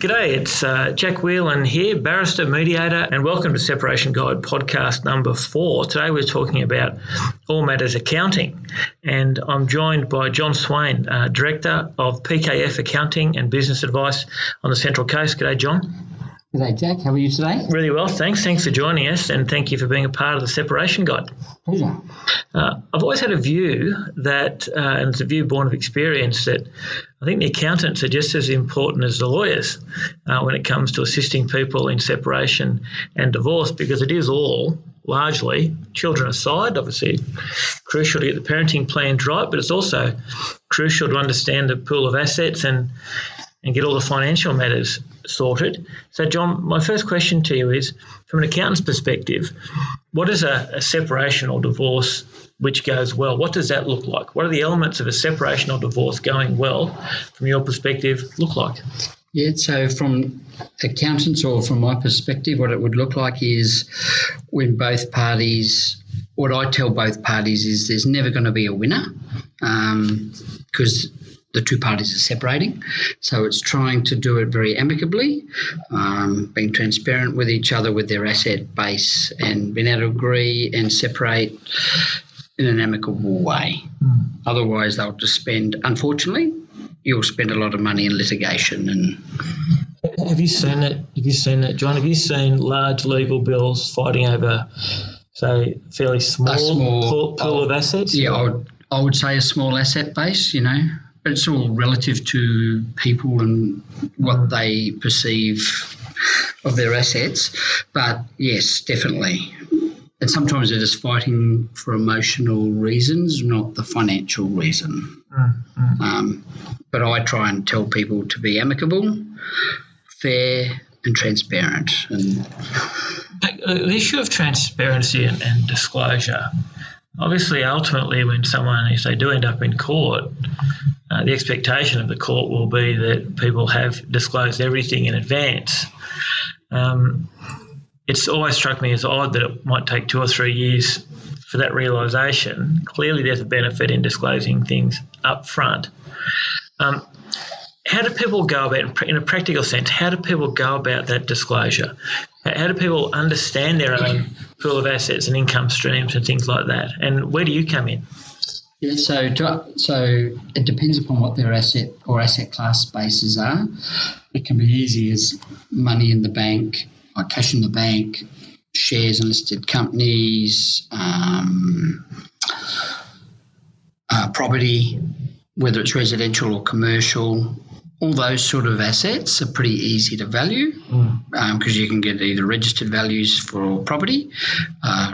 G'day, it's Jack Whelan here, barrister, mediator, and welcome to Separation Guide podcast number 4. Today we're talking about all matters accounting, and I'm joined by John Swaine, Director of PKF Accounting and Business Advice on the Central Coast. G'day, John. G'day, Jack. How are you today? Really well, thanks. Thanks for joining us, and thank you for being a part of the Separation Guide. Pleasure. I've always had a view that, and it's a view born of experience, that I think the accountants are just as important as the lawyers when it comes to assisting people in separation and divorce, because it is all largely, children aside, obviously crucial to get the parenting plans right, but it's also crucial to understand the pool of assets and get all the financial matters sorted. So, John, my first question to you is, from an accountant's perspective, what is a separation or divorce which goes well? What does that look like? What are the elements of a separation or divorce going well, from your perspective, look like? Yeah, so from accountants, or from my perspective, what it would look like is when both parties, what I tell both parties is there's never going to be a winner, because the two parties are separating. So it's trying to do it very amicably, being transparent with each other with their asset base, and being able to agree and separate in an amicable way. Otherwise, they'll just spend, unfortunately, you'll spend a lot of money in litigation. And have you seen it, John? Have you seen large legal bills fighting over, say, fairly small pool of assets? Yeah, I would say a small asset base, but it's all relative to people and what they perceive of their assets. But yes, definitely. And sometimes they're just fighting for emotional reasons, not the financial reason. But I try and tell people to be amicable, fair and transparent. And the issue of transparency and disclosure, obviously, ultimately, when if they do end up in court, the expectation of the court will be that people have disclosed everything in advance. It's always struck me as odd that it might take 2 or 3 years for that realisation. Clearly, there's a benefit in disclosing things up front. How do people go about, in a practical sense, how do people go about that disclosure? How do people understand their own pool of assets and income streams and things like that? And where do you come in? Yeah, so it depends upon what their asset or asset class bases are. It can be easy as money in the bank, like cash in the bank, shares in listed companies, property, whether it's residential or commercial. All those sort of assets are pretty easy to value, because you can get either registered values for property,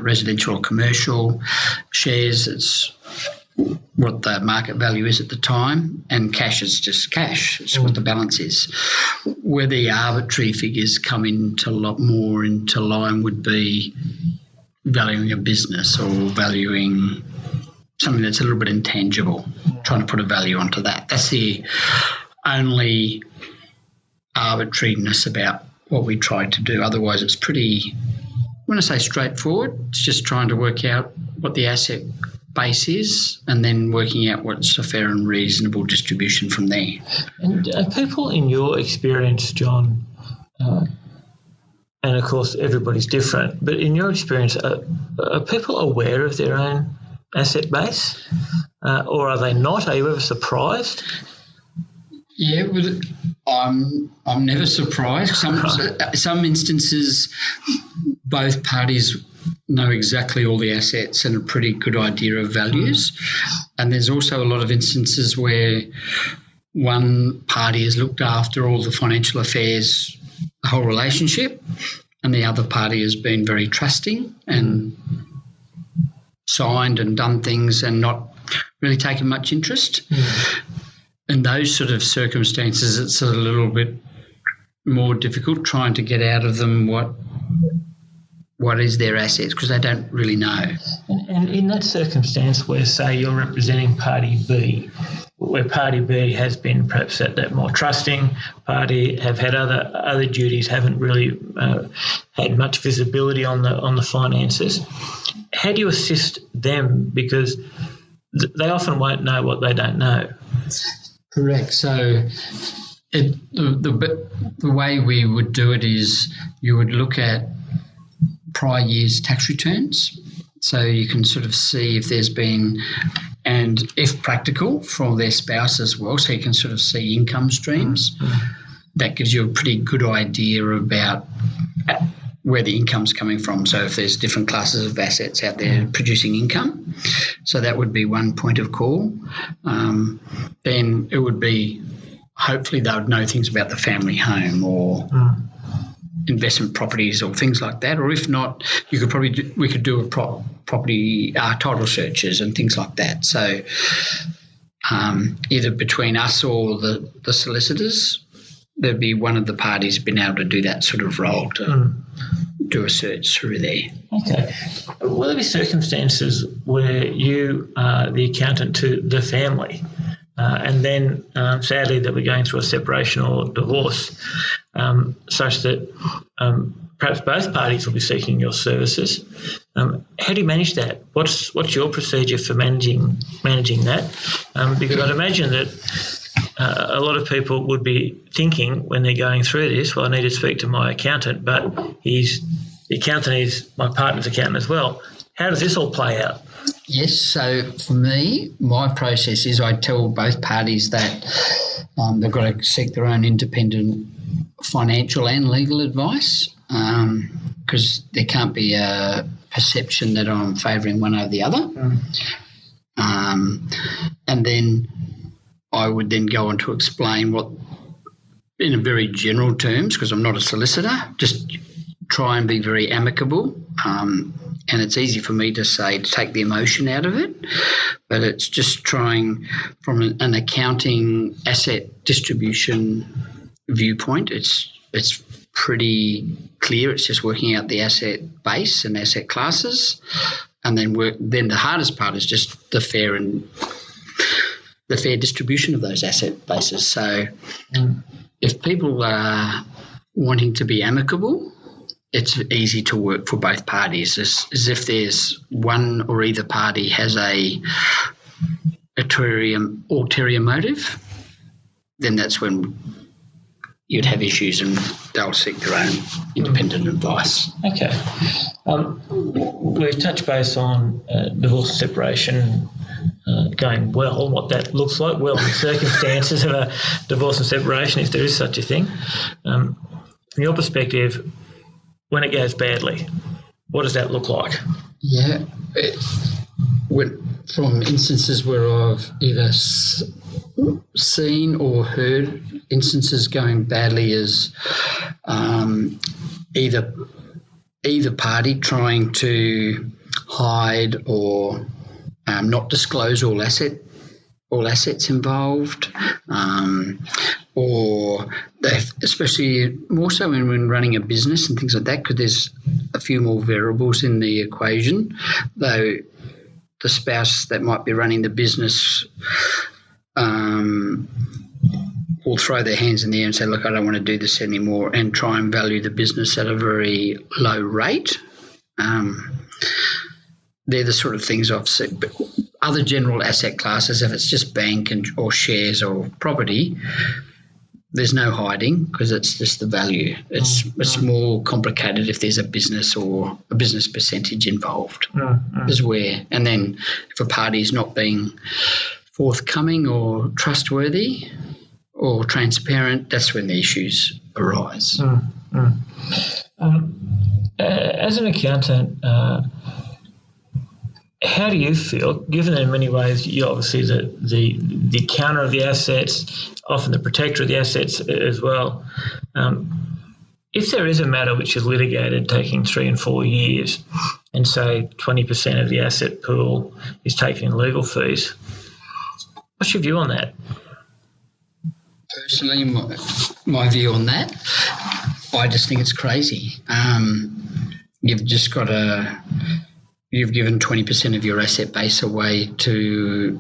residential or commercial. Shares, it's what the market value is at the time, and cash is just cash. It's what the balance is. Where the arbitrary figures come into a lot more into line would be valuing a business or valuing something that's a little bit intangible, trying to put a value onto that. That's the only arbitrariness about what we tried to do. Otherwise, it's pretty, when I say straightforward, it's just trying to work out what the asset base is and then working out what's a fair and reasonable distribution from there. And are people, in your experience, John, and of course everybody's different, but in your experience, are people aware of their own asset base, or are they not? Are you ever surprised? Yeah, I'm never surprised. Some instances, both parties know exactly all the assets and a pretty good idea of values. And there's also a lot of instances where one party has looked after all the financial affairs, the whole relationship, and the other party has been very trusting and signed and done things and not really taken much interest. In those sort of circumstances, it's a little bit more difficult trying to get out of them what is their assets, because they don't really know. And in that circumstance where, say, you're representing Party B, where Party B has been perhaps that more trusting party, have had other duties, haven't really had much visibility on the finances, how do you assist them? Because they often won't know what they don't know. Correct. So The way we would do it is you would look at prior year's tax returns, so you can sort of see if there's been, and if practical, for their spouse as well, so you can sort of see income streams. That gives you a pretty good idea about where the income's coming from. So if there's different classes of assets out there producing income, so that would be one point of call. Then it would be, hopefully they would know things about the family home or investment properties or things like that. Or if not, you could probably we could do a property title searches and things like that. So either between us or the solicitors, there'd be one of the parties been able to do that sort of role to do a search through there. Okay. Will there be circumstances where you are the accountant to the family and then sadly that we're going through a separation or divorce such that perhaps both parties will be seeking your services? How do you manage that? What's your procedure for managing that? Because I'd imagine that a lot of people would be thinking when they're going through this, well, I need to speak to my accountant, but the accountant is my partner's accountant as well. How does this all play out? Yes, so for me, my process is I tell both parties that they've got to seek their own independent financial and legal advice, because there can't be a perception that I'm favouring one over the other. And then I would then go on to explain what, in a very general terms, because I'm not a solicitor, just try and be very amicable. And it's easy for me to say to take the emotion out of it, but it's just trying from an accounting asset distribution viewpoint. It's pretty clear. It's just working out the asset base and asset classes, and then the hardest part is just the fair distribution of those asset bases. So if people are wanting to be amicable, it's easy to work for both parties. As if there's one or either party has a ulterior motive, then that's when you'd have issues and they'll seek their own independent advice. Okay. We've touched base on divorce and separation going well, and what that looks like, well, in the circumstances of a divorce and separation, if there is such a thing. From your perspective, when it goes badly, what does that look like? Yeah, from instances where I've either seen or heard instances going badly is either party trying to hide or not disclose all assets involved, or especially more so when running a business and things like that, because there's a few more variables in the equation, though the spouse that might be running the business will throw their hands in the air and say, look, I don't want to do this anymore, and try and value the business at a very low rate. They're the sort of things I've seen. But other general asset classes, if it's just bank or shares or property, there's no hiding because it's just the value. It's more complicated if there's a business or a business percentage involved. Is where, and then if a party is not being forthcoming or trustworthy or transparent, that's when the issues arise. As an accountant, how do you feel, given that in many ways you're obviously the counter of the assets, often the protector of the assets as well, if there is a matter which is litigated taking 3 and 4 years and say 20% of the asset pool is taking legal fees, what's your view on that? Personally, my view on that, I just think it's crazy. You've just got to... You've given 20% of your asset base away to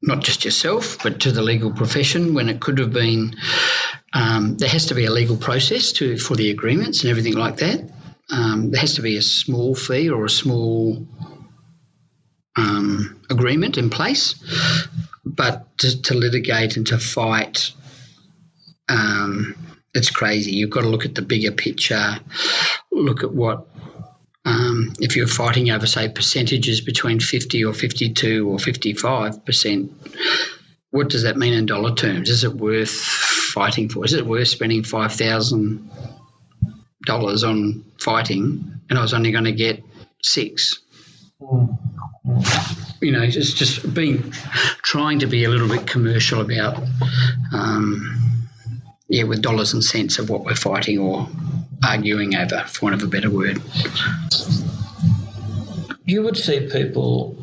not just yourself, but to the legal profession, when it could have been, there has to be a legal process for the agreements and everything like that. There has to be a small fee or a small agreement in place. But to litigate and to fight it's crazy. You've got to look at the bigger picture, look at what, if you're fighting over, say, percentages between 50 or 52 or 55%, what does that mean in dollar terms? Is it worth fighting for? Is it worth spending $5,000 on fighting and I was only going to get $6,000? It's just trying to be a little bit commercial about, with dollars and cents of what we're fighting or arguing over, for want of a better word. You would see people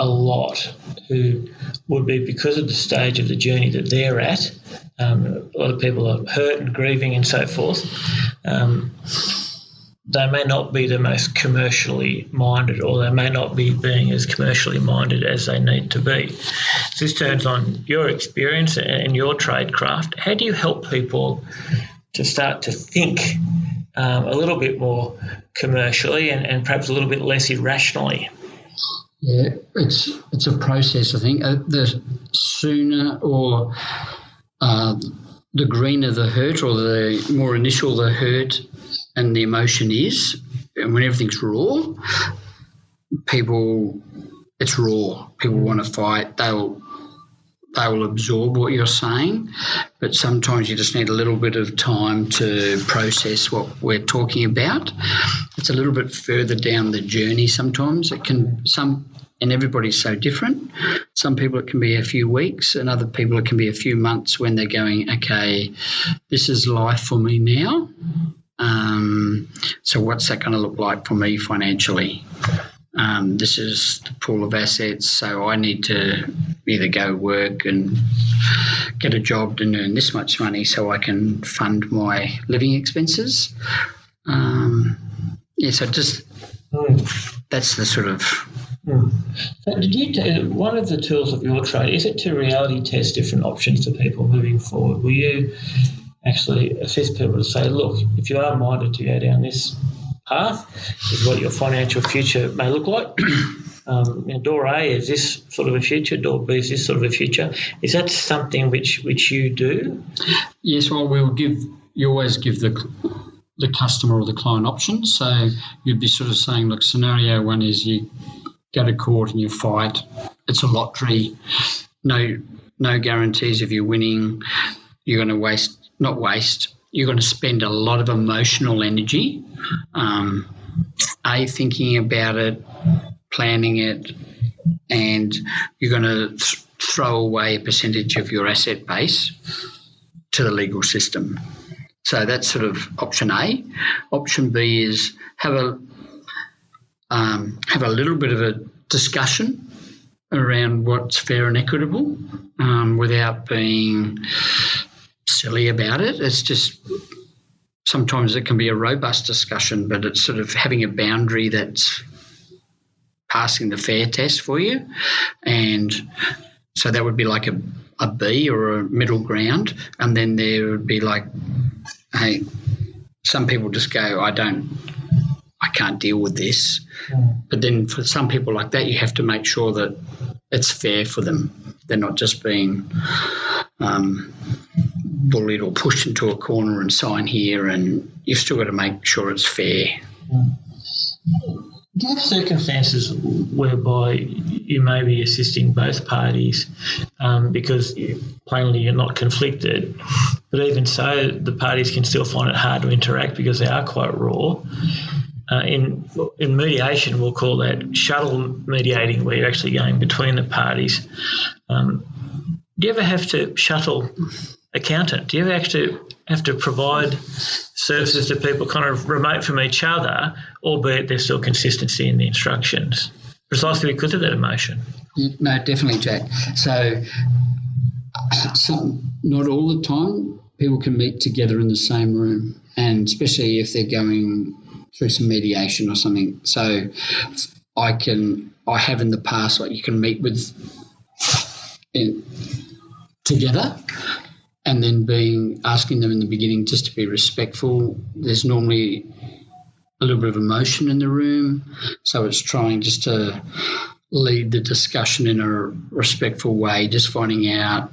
a lot who would be, because of the stage of the journey that they're at, a lot of people are hurt and grieving and so forth. They may not be the most commercially minded, or they may not be being as commercially minded as they need to be. So this turns on your experience and your trade craft. How do you help people to start to think a little bit more commercially and perhaps a little bit less irrationally? Yeah, it's a process, I think. The sooner or the greener the hurt, or the more initial the hurt and the emotion is, and when everything's raw, it's raw. People want to fight. They will absorb what you're saying, but sometimes you just need a little bit of time to process what we're talking about. It's a little bit further down the journey sometimes. And everybody's so different. Some people it can be a few weeks, and other people it can be a few months when they're going, okay, this is life for me now. So what's that going to look like for me financially? This is the pool of assets, so I need to either go work and get a job and earn this much money so I can fund my living expenses. So just that's the sort of... So one of the tools of your trade, is it to reality test different options to people moving forward? Will you actually assist people to say, look, if you are minded to go down this path, is what your financial future may look like? Door A is this sort of a future, door B is this sort of a future. Is that something which you do? Yes, well, you always give the customer or the client options. So you'd be sort of saying, look, scenario one is you go to court and you fight. It's a lottery. No guarantees if you're winning. You're going to you're going to spend a lot of emotional energy, thinking about it, planning it, and you're going to throw away a percentage of your asset base to the legal system. So that's sort of option A. Option B is have a little bit of a discussion around what's fair and equitable, without being silly about it. It's just sometimes it can be a robust discussion, but it's sort of having a boundary that's passing the fair test for you. And so that would be like a B or a middle ground. And then there would be like, hey, some people just go, I can't deal with this. But then for some people like that, you have to make sure that it's fair for them. They're not just being bullied or pushed into a corner and sign here, and you've still got to make sure it's fair. Do you have circumstances whereby you may be assisting both parties because plainly you're not conflicted, but even so the parties can still find it hard to interact because they are quite raw? In mediation, we'll call that shuttle mediating, where you're actually going between the parties. Do you ever have to shuttle accountant? Do you ever have to provide services to people kind of remote from each other, albeit there's still consistency in the instructions, precisely because of that emotion? No, definitely, Jack. So not all the time people can meet together in the same room, and especially if they're going through some mediation or something. So I have in the past, like you can meet with together, and then asking them in the beginning just to be respectful. There's normally a little bit of emotion in the room, so it's trying just to lead the discussion in a respectful way, just finding out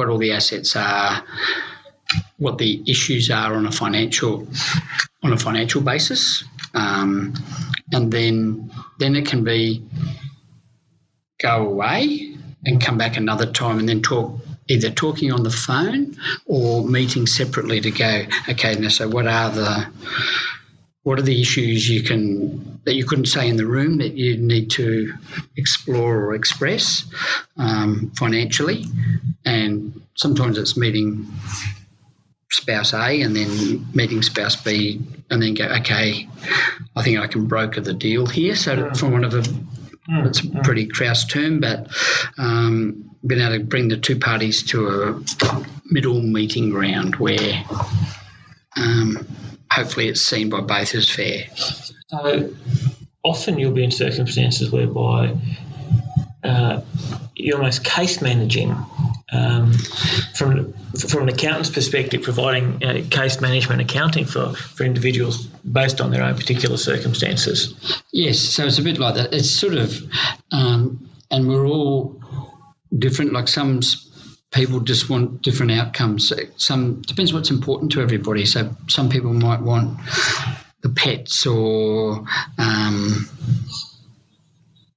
what all the assets are, what the issues are on a financial basis, and then it can be go away and come back another time and then either talking on the phone or meeting separately to go, okay, now so what are the issues that you couldn't say in the room that you need to explore or express financially? And sometimes it's meeting spouse A and then meeting spouse B and then go, okay, I think I can broker the deal here. So from one of it's a pretty crass term, but being able to bring the two parties to a middle meeting ground where hopefully it's seen by both as fair. So often you'll be in circumstances whereby you're almost case managing from an accountant's perspective, providing case management accounting for individuals based on their own particular circumstances. Yes, so it's a bit like that. It's sort of, and we're all different. Like some people just want different outcomes. Some depends what's important to everybody. So some people might want the pets or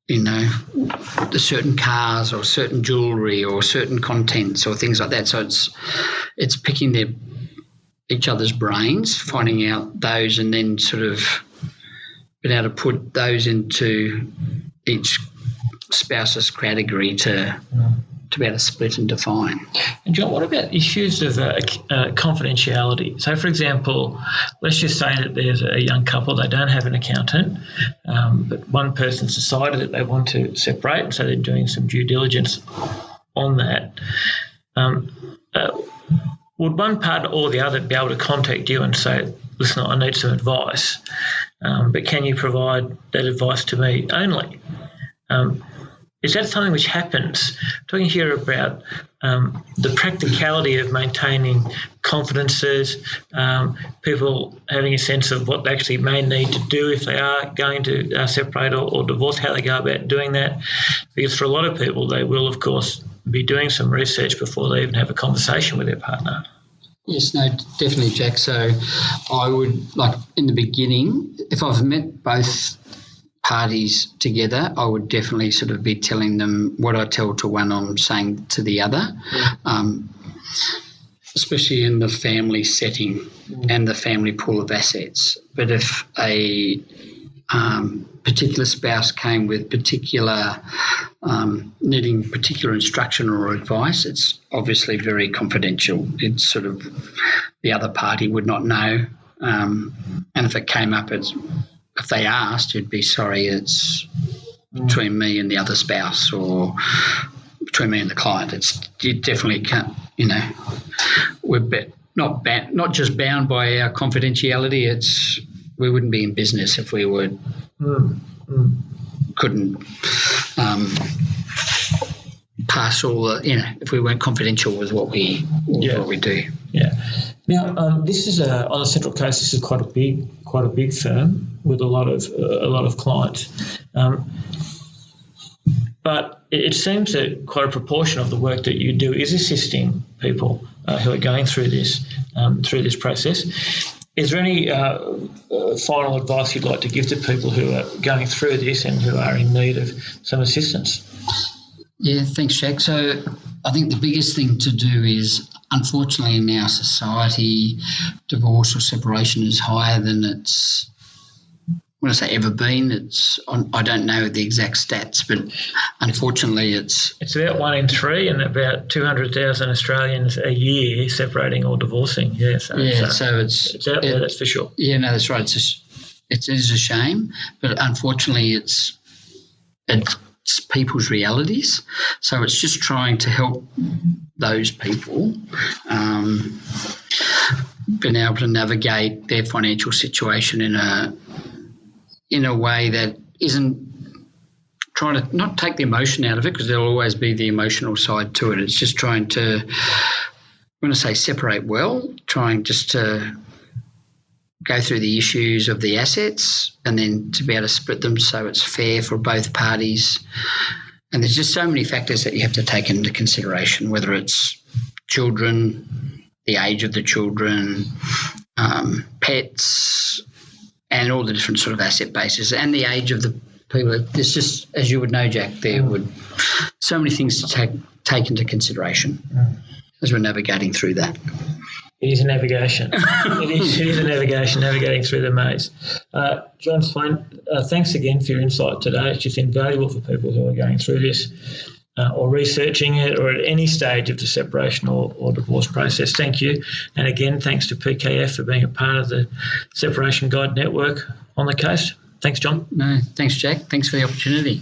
the certain cars or certain jewellery or certain contents or things like that. So it's picking each other's brains, finding out those, and then sort of being able to put those into each spouse's category to be able to split and define. And John, what about issues of confidentiality? So, for example, let's just say that there's a young couple, they don't have an accountant, but one person's decided that they want to separate, and so they're doing some due diligence on that. Would one partner or the other be able to contact you and say, listen, I need some advice, but can you provide that advice to me only? Is that something which happens? I'm talking here about the practicality of maintaining confidences, people having a sense of what they actually may need to do if they are going to separate or divorce, how they go about doing that. Because for a lot of people, they will, of course, be doing some research before they even have a conversation with their partner. Yes, no, definitely, Jack. So I would, like in the beginning, if I've met both parties together, I would definitely sort of be telling them what I tell to one, I'm saying to the other, especially in the family setting and the family pool of assets. But if a particular spouse came with needing particular instruction or advice, it's obviously very confidential. It's sort of the other party would not know. And if it came up if they asked, it'd be, sorry, it's between me and the other spouse or between me and the client. You definitely can't, we're not just bound by our confidentiality. We wouldn't be in business if we couldn't pass all the, if we weren't confidential with what we do. Yeah. Now, this is on the Central Coast. This is quite a big firm with a lot of clients, but it seems that quite a proportion of the work that you do is assisting people who are going through this process. Is there any final advice you'd like to give to people who are going through this and who are in need of some assistance? Yeah, thanks, Jack. So I think the biggest thing to do is, unfortunately, in our society, divorce or separation is higher than it's, when I say ever been, I don't know the exact stats, but unfortunately it's about 1 in 3 and about 200,000 Australians a year separating or divorcing. Yeah, so it's out there, that's for sure. Yeah, no, that's right. It is a shame, but unfortunately it's people's realities. So it's just trying to help those people being able to navigate their financial situation in a way that isn't trying to not take the emotion out of it, because there'll always be the emotional side to it. It's just trying to, when I say separate well, trying just to go through the issues of the assets and then to be able to split them so it's fair for both parties. And there's just so many factors that you have to take into consideration, whether it's children, the age of the children, pets, and all the different sort of asset bases, and the age of the people. There's just, as you would know, Jack, there would so many things to take into consideration as we're navigating through that. It is a navigation. It is a navigation, navigating through the maze. John Swaine, thanks again for your insight today. It's just invaluable for people who are going through this or researching it, or at any stage of the separation or divorce process. Thank you. And again, thanks to PKF for being a part of the Separation Guide Network on the case. Thanks, John. No, thanks, Jack. Thanks for the opportunity.